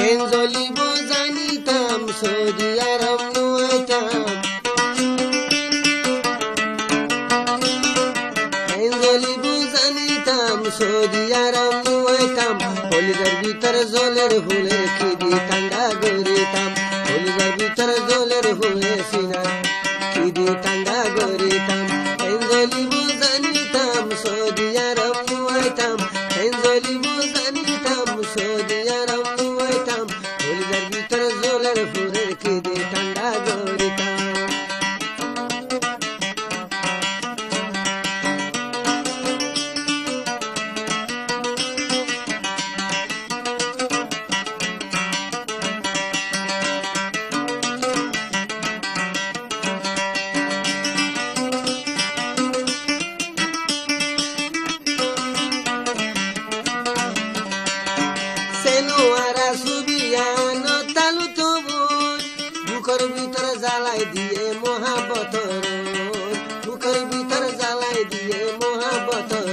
এঞ্জলি জানিতাম Saudi আরব নুয়াইতাম এঞ্জলি জানিতাম Saudi আরব নুয়াইতাম কলিজার ভিতর জলের ফুলের খিদি ঠান্ডা গরিতাম কলিজার ভিতর জলের ফুলের সিনা খিদি ঠান্ডা গরিতাম এঞ্জলি জানিতাম সৌদি আরব নুয়াইতাম এঞ্জলি জানিতাম সৌদি আরব নুয়াইতাম কলিজার ভিতর জলের ফুলের খিদি ঠান্ডা গরিতাম সেনুয়ারা সুবিয়ান তালু তবুন বুকর ভিতর জ্বালাই দিয়ে মহাবতর বুকর ভিতর জ্বালাই দিয়ে মহাবতর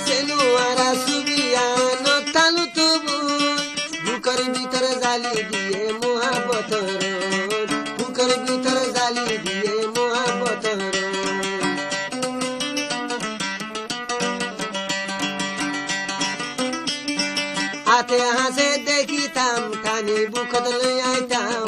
সেনুয়ারা সুবিয়ান তালু তবুন বুকর ভিতর জ্বালি দিয়ে মহাবতর বুকর ভিতর জ্বালি দিয়ে মহাবতর হাতে হাসে দেখিতাম টানি বুকত লইয়াইতাম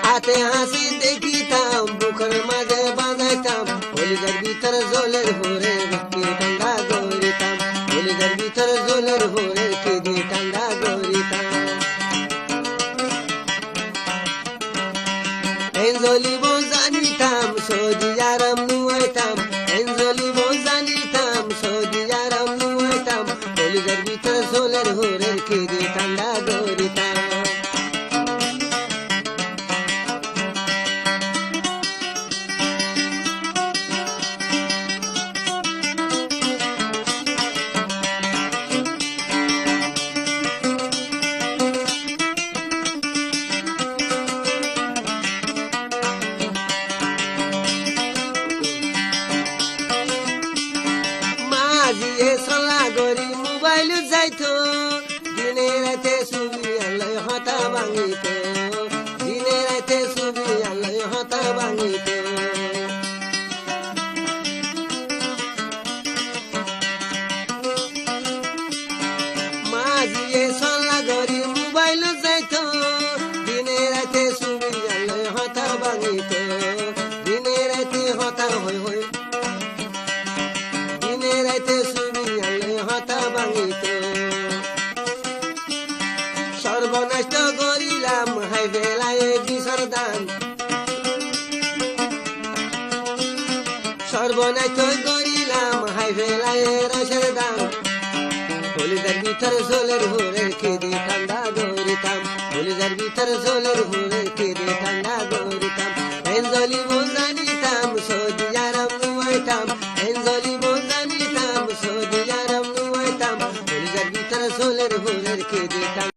হাতে হাসি দেখিতাম বুকের মাঝে বাঁধাইতাম কলিজার ভিতর জলের ভরে রেখে ঠান্ডা গরিতাম কলিজার ভিতর জলের ভরে কেঁদে ঠান্ডা গরিতাম এঞ্জলি জানিতাম সৌদি আরব নুয়াইতাম এঞ্জলি জানিতাম সৌদি আরব নুয়াইতাম কলিজার ভিতর জলের ভরে কেঁদে ঠান্ডা গরিতাম আজিয়ে চলা গরি মোবাইল যাইতো দিনে রাতে ছবি আলাই হতা ভাঙিত দিনে রাতে ছবি আলাই হতা ভাঙিত মাঝিয়ে চলা গরি মোবাইল যাইতো দিনে রাতে ছবি আলাই হতা ভাঙিত দিনে রাতে হতা হই হই রাইতে শুনি আলে হতা ভাঙিত সর্বনষ্ট করিলাম হাই বেলায় বিষর দান সর্বনষ্ট করিলাম হাই বেলায় রসের দান কলিজার ভিতর জলের ভরে কেঁদে ঠান্ডা গরিতাম কলিজার ভিতর জলের ভরে কেঁদে ঠান্ডা গরিতাম